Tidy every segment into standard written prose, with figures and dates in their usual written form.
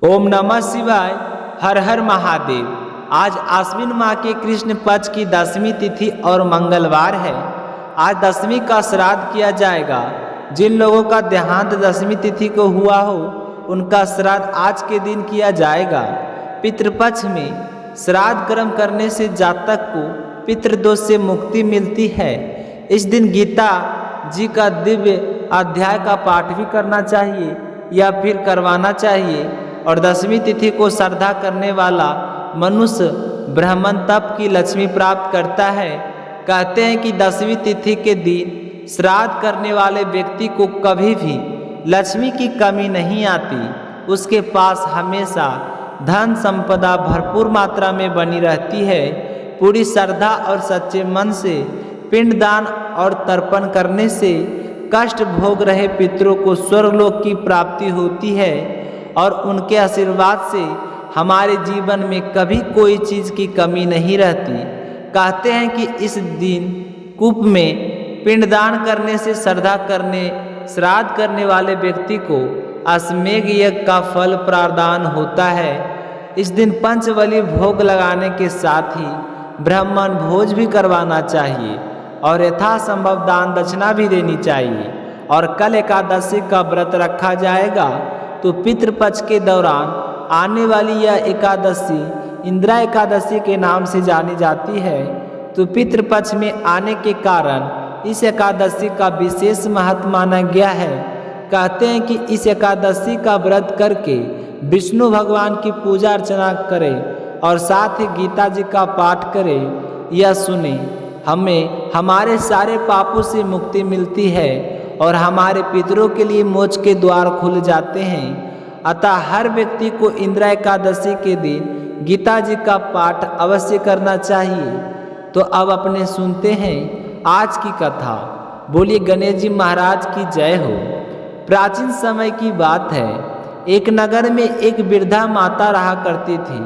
ओम नमः शिवाय। हर हर महादेव। आज आश्विन माह के कृष्ण पक्ष की 10वीं तिथि और मंगलवार है। आज 10वीं का श्राद्ध किया जाएगा। जिन लोगों का देहांत 10वीं तिथि को हुआ हो उनका श्राद्ध आज के दिन किया जाएगा। पितृपक्ष में श्राद्ध कर्म करने से जातक को पितृदोष से मुक्ति मिलती है। इस दिन गीता जी का दिव्य अध्याय का पाठ भी करना चाहिए या फिर करवाना चाहिए। और 10वीं तिथि को श्रद्धा करने वाला मनुष्य ब्राह्मण तप की लक्ष्मी प्राप्त करता है। कहते हैं कि 10वीं तिथि के दिन श्राद्ध करने वाले व्यक्ति को कभी भी लक्ष्मी की कमी नहीं आती। उसके पास हमेशा धन संपदा भरपूर मात्रा में बनी रहती है। पूरी श्रद्धा और सच्चे मन से पिंडदान और तर्पण करने से कष्ट भोग रहे पितरों को स्वर्गलोक की प्राप्ति होती है और उनके आशीर्वाद से हमारे जीवन में कभी कोई चीज़ की कमी नहीं रहती। कहते हैं कि इस दिन कूप में पिंडदान करने से श्राद्ध करने वाले व्यक्ति को अश्वमेध यज्ञ का फल प्रदान होता है। इस दिन पंचबली भोग लगाने के साथ ही ब्राह्मण भोज भी करवाना चाहिए और यथासंभव दान दक्षिणा भी देनी चाहिए। और कल एकादशी का व्रत रखा जाएगा। तो पितृपक्ष के दौरान आने वाली यह एकादशी इंदिरा एकादशी के नाम से जानी जाती है। तो पितृपक्ष में आने के कारण इस एकादशी का विशेष महत्व माना गया है। कहते हैं कि इस एकादशी का व्रत करके विष्णु भगवान की पूजा अर्चना करें और साथ ही गीता जी का पाठ करें। यह सुने हमें हमारे सारे पापों से मुक्ति मिलती है और हमारे पितरों के लिए मोक्ष के द्वार खुल जाते हैं। अतः हर व्यक्ति को इंदिरा एकादशी के दिन गीता जी का पाठ अवश्य करना चाहिए। तो अब अपने सुनते हैं आज की कथा। बोलिए गणेश जी महाराज की जय हो। प्राचीन समय की बात है। एक नगर में एक वृद्धा माता रहा करती थी।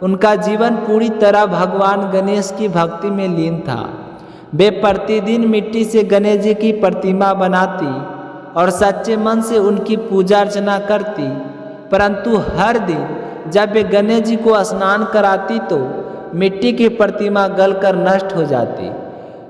उनका जीवन पूरी तरह भगवान गणेश की भक्ति में लीन था। वे प्रतिदिन मिट्टी से गणेश जी की प्रतिमा बनाती और सच्चे मन से उनकी पूजा अर्चना करती। परंतु हर दिन जब वे गणेश जी को स्नान कराती तो मिट्टी की प्रतिमा गलकर नष्ट हो जाती।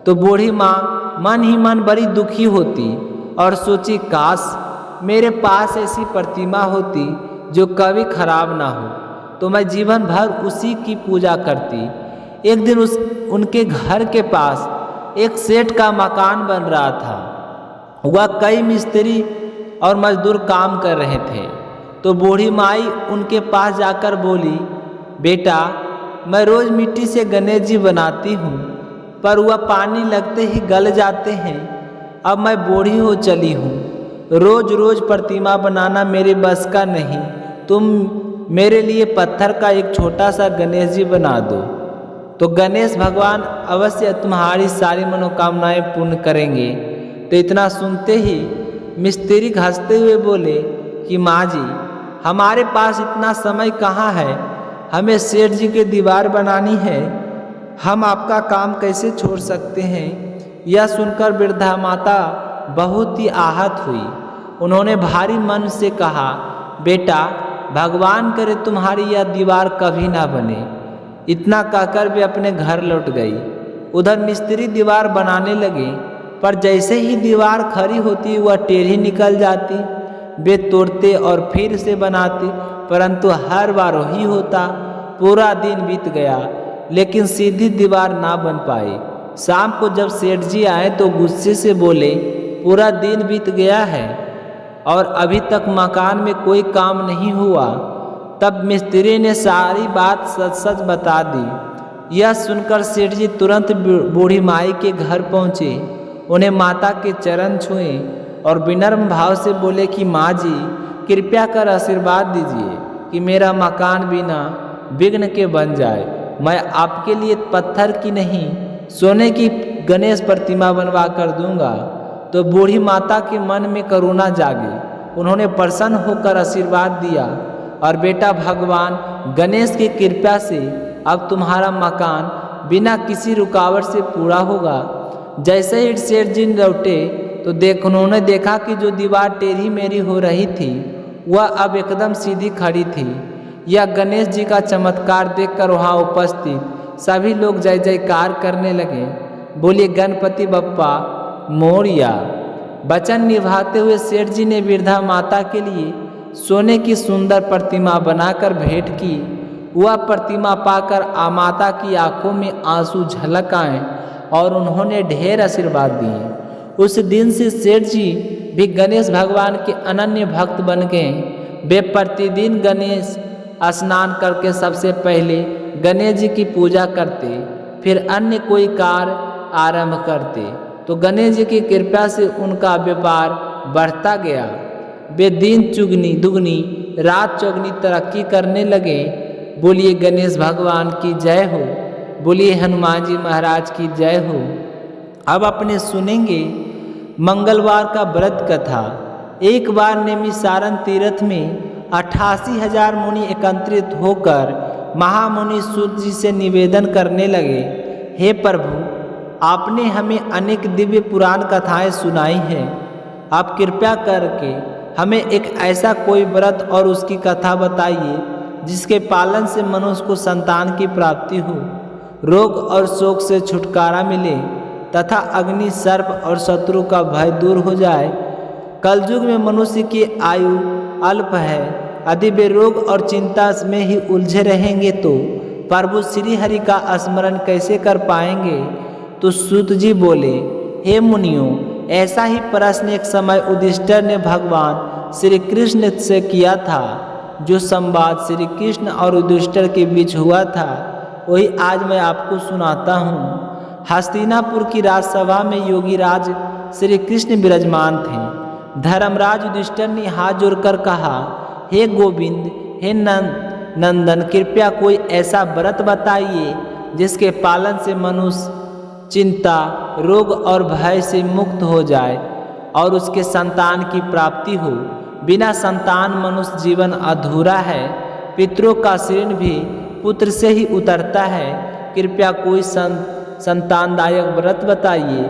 तो बूढ़ी माँ मन ही मन बड़ी दुखी होती और सोची काश मेरे पास ऐसी प्रतिमा होती जो कभी खराब ना हो, तो मैं जीवन भर उसी की पूजा करती। एक दिन उनके घर के पास एक सेठ का मकान बन रहा था। वह कई मिस्त्री और मजदूर काम कर रहे थे। तो बूढ़ी माई उनके पास जाकर बोली, बेटा मैं रोज़ मिट्टी से गणेश जी बनाती हूँ, पर वह पानी लगते ही गल जाते हैं। अब मैं बूढ़ी हो चली हूँ, रोज़ रोज़ प्रतिमा बनाना मेरे बस का नहीं। तुम मेरे लिए पत्थर का एक छोटा सा गणेश जी बना दो, तो गणेश भगवान अवश्य तुम्हारी सारी मनोकामनाएं पूर्ण करेंगे। तो इतना सुनते ही मिस्त्री हंसते हुए बोले कि माँ जी हमारे पास इतना समय कहाँ है, हमें सेठ जी की दीवार बनानी है, हम आपका काम कैसे छोड़ सकते हैं। यह सुनकर वृद्धा माता बहुत ही आहत हुई। उन्होंने भारी मन से कहा, बेटा भगवान करे तुम्हारी यह दीवार कभी ना बने। इतना कहकर वे अपने घर लौट गई। उधर मिस्त्री दीवार बनाने लगे, पर जैसे ही दीवार खड़ी होती वह टेढ़ी निकल जाती। वे तोड़ते और फिर से बनाते, परंतु हर बार वही होता। पूरा दिन बीत गया लेकिन सीधी दीवार ना बन पाई। शाम को जब सेठ जी आए तो गुस्से से बोले, पूरा दिन बीत गया है और अभी तक मकान में कोई काम नहीं हुआ। तब मिस्त्री ने सारी बात सच सच बता दी। यह सुनकर सेठ जी तुरंत बूढ़ी माई के घर पहुँचे, उन्हें माता के चरण छुए और विनम्र भाव से बोले कि माँ जी कृपया कर आशीर्वाद दीजिए कि मेरा मकान बिना विघ्न के बन जाए। मैं आपके लिए पत्थर की नहीं सोने की गणेश प्रतिमा बनवा कर दूंगा। तो बूढ़ी माता के मन में करुणा जागी। उन्होंने प्रसन्न होकर आशीर्वाद दिया और बेटा भगवान गणेश की कृपा से अब तुम्हारा मकान बिना किसी रुकावट से पूरा होगा। जैसे ही सेठ जी लौटे तो उन्होंने देखा कि जो दीवार टेढ़ी मेढ़ी हो रही थी वह अब एकदम सीधी खड़ी थी। यह गणेश जी का चमत्कार देखकर वहाँ उपस्थित सभी लोग जय जयकार करने लगे। बोलिए गणपति बप्पा मोरया। वचन निभाते हुए सेठ जी ने वृद्धा माता के लिए सोने की सुंदर प्रतिमा बनाकर भेंट की। वह प्रतिमा पाकर माता की आंखों में आंसू झलक आए और उन्होंने ढेर आशीर्वाद दिए। उस दिन से सेठ जी भी गणेश भगवान के अनन्य भक्त बन गए। वे प्रतिदिन गणेश स्नान करके सबसे पहले गणेश जी की पूजा करते, फिर अन्य कोई कार्य आरंभ करते। तो गणेश जी की कृपा से उनका व्यापार बढ़ता गया। वे दिन चुगनी दुगनी रात चौगनी तरक्की करने लगे। बोलिए गणेश भगवान की जय हो। बोलिए हनुमान जी महाराज की जय हो। अब अपने सुनेंगे मंगलवार का व्रत कथा। एक बार नैमिषारण्य तीर्थ में 88,000 मुनि एकत्रित होकर महामुनि सूत जी से निवेदन करने लगे, हे प्रभु, आपने हमें अनेक दिव्य पुराण कथाएं सुनाई हैं। आप कृपया करके हमें एक ऐसा कोई व्रत और उसकी कथा बताइए जिसके पालन से मनुष्य को संतान की प्राप्ति हो, रोग और शोक से छुटकारा मिले तथा अग्नि सर्प और शत्रु का भय दूर हो जाए। कलयुग में मनुष्य की आयु अल्प है। यदि वे रोग और चिंता में ही उलझे रहेंगे तो प्रभु श्री हरि का स्मरण कैसे कर पाएंगे। तो सूत जी बोले, हे मुनियों, ऐसा ही प्रश्न एक समय युधिष्ठिर ने भगवान श्री कृष्ण से किया था। जो संवाद श्री कृष्ण और युधिष्ठिर के बीच हुआ था वही आज मैं आपको सुनाता हूँ। हस्तिनापुर की राजसभा में योगी राज श्री कृष्ण विराजमान थे। धर्मराज युधिष्ठिर ने हाथ जोड़कर कहा, हे गोविंद, हे नंदन, कृपया कोई ऐसा व्रत बताइए जिसके पालन से मनुष्य चिंता, रोग और भय से मुक्त हो जाए और उसके संतान की प्राप्ति हो। बिना संतान मनुष्य जीवन अधूरा है। पितरों का ऋण भी पुत्र से ही उतरता है। कृपया कोई संतानदायक व्रत बताइए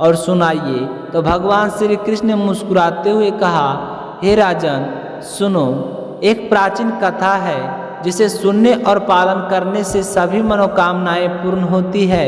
और सुनाइए। तो भगवान श्री कृष्ण ने मुस्कुराते हुए कहा, हे राजन, सुनो, एक प्राचीन कथा है जिसे सुनने और पालन करने से सभी मनोकामनाएं पूर्ण होती है।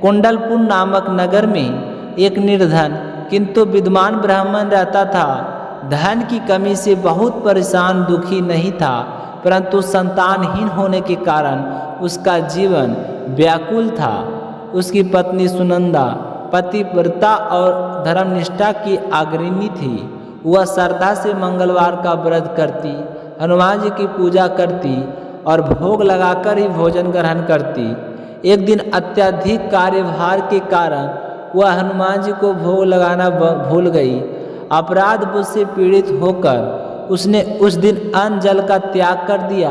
कुंडलपुर नामक नगर में एक निर्धन किंतु विद्वान ब्राह्मण रहता था। धन की कमी से बहुत परेशान दुखी नहीं था, परंतु संतानहीन होने के कारण उसका जीवन व्याकुल था। उसकी पत्नी सुनंदा पतिव्रता और धर्मनिष्ठा की अग्रणी थी। वह श्रद्धा से मंगलवार का व्रत करती, हनुमान जी की पूजा करती और भोग लगाकर ही भोजन ग्रहण करती। एक दिन अत्यधिक कार्यभार के कारण वह हनुमान जी को भोग लगाना भूल गई। अपराध बोध से पीड़ित होकर उसने उस दिन अन्न जल का त्याग कर दिया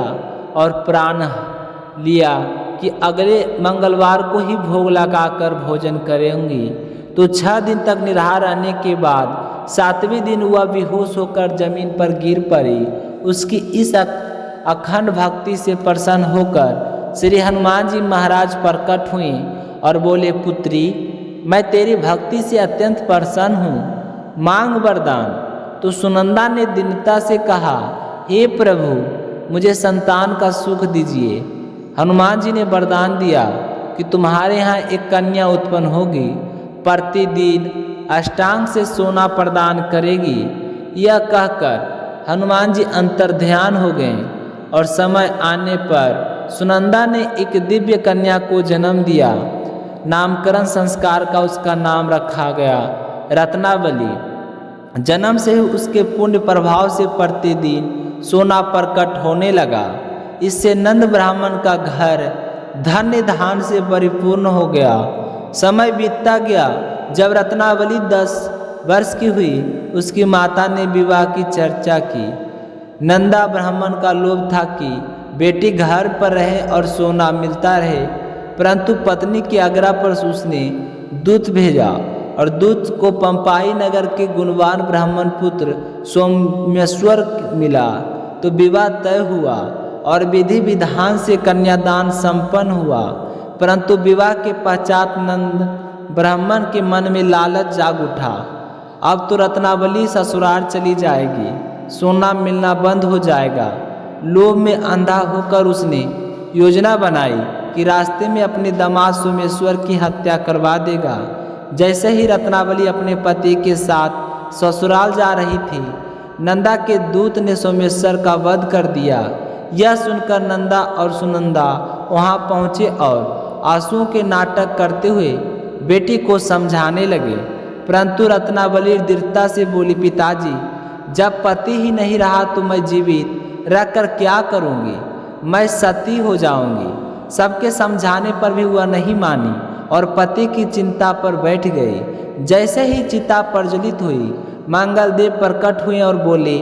और प्राण लिया कि अगले मंगलवार को ही भोग लगाकर भोजन करेंगी। तो 6 दिन तक निराहार रहने के बाद 7वें दिन वह बेहोश होकर जमीन पर गिर पड़ी। उसकी इस अखंड भक्ति से प्रसन्न होकर श्री हनुमान जी महाराज प्रकट हुए और बोले, पुत्री, मैं तेरी भक्ति से अत्यंत प्रसन्न हूँ, मांग वरदान। तो सुनंदा ने दीनता से कहा, हे प्रभु, मुझे संतान का सुख दीजिए। हनुमान जी ने वरदान दिया कि तुम्हारे यहाँ एक कन्या उत्पन्न होगी, प्रतिदिन अष्टांग से सोना प्रदान करेगी। यह कहकर हनुमान जी अंतर्ध्यान हो गए और समय आने पर सुनंदा ने एक दिव्य कन्या को जन्म दिया। नामकरण संस्कार का उसका नाम रखा गया रत्नावली। जन्म से ही उसके पुण्य प्रभाव से प्रतिदिन सोना प्रकट होने लगा। इससे नंद ब्राह्मण का घर धन्य धान से परिपूर्ण हो गया। समय बीतता गया। जब रत्नावली 10 वर्ष की हुई, उसकी माता ने विवाह की चर्चा की। नंदा ब्राह्मण का लोभ था कि बेटी घर पर रहे और सोना मिलता रहे, परंतु पत्नी के आग्रह पर उसने दूत भेजा और दूत को पंपाई नगर के गुणवान ब्राह्मण पुत्र सोमेश्वर मिला। तो विवाह तय हुआ और विधि विधान से कन्यादान संपन्न हुआ। परंतु विवाह के पश्चात नंद ब्राह्मण के मन में लालच जाग उठा। अब तो रत्नावली ससुराल चली जाएगी, सोना मिलना बंद हो जाएगा। लोभ में अंधा होकर उसने योजना बनाई कि रास्ते में अपने दामाद सोमेश्वर की हत्या करवा देगा। जैसे ही रत्नावली अपने पति के साथ ससुराल जा रही थी, नंदा के दूत ने सोमेश्वर का वध कर दिया। यह सुनकर नंदा और सुनंदा वहां पहुंचे और आंसुओं के नाटक करते हुए बेटी को समझाने लगे। परंतु रत्नावली दृढ़ता से बोली, पिताजी, जब पति ही नहीं रहा तो मैं जीवित रहकर क्या करूंगी? मैं सती हो जाऊंगी। सबके समझाने पर भी वह नहीं मानी और पति की चिंता पर बैठ गई। जैसे ही चिता प्रज्वलित हुई, मंगलदेव प्रकट हुए और बोले,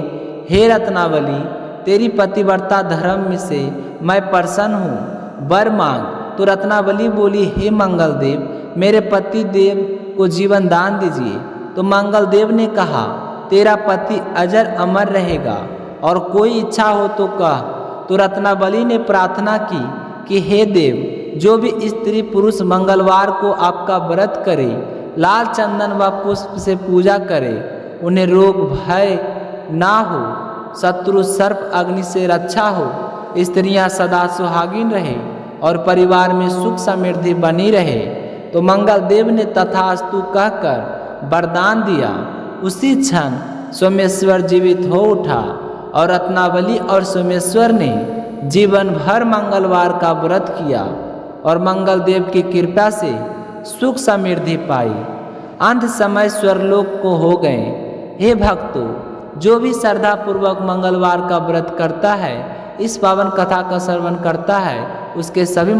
हे रत्नावली, तेरी पतिव्रता धर्म में से मैं प्रसन्न हूँ, वर मांग। तो रत्नावली बोली, हे मंगलदेव, मेरे पति देव को जीवन दान दीजिए। तो मंगलदेव ने कहा, तेरा पति अजर अमर रहेगा और कोई इच्छा हो तो कह। तो रत्नावली ने प्रार्थना की कि हे देव, जो भी स्त्री पुरुष मंगलवार को आपका व्रत करे, लाल चंदन व पुष्प से पूजा करे, उन्हें रोग भय ना हो, शत्रु सर्प अग्नि से रक्षा हो, स्त्रियां सदा सुहागिन रहे और परिवार में सुख समृद्धि बनी रहे। तो मंगलदेव ने तथास्तु कहकर वरदान दिया। उसी क्षण सोमेश्वर जीवित हो उठा और रत्नावली और सोमेश्वर ने जीवन भर मंगलवार का व्रत किया और मंगलदेव की कृपा से सुख समृद्धि पाई। अंत समय स्वर्लोक को हो गए। हे भक्तों, जो भी श्रद्धा पूर्वक मंगलवार का व्रत करता है, इस पावन कथा का श्रवण करता है, उसके सभी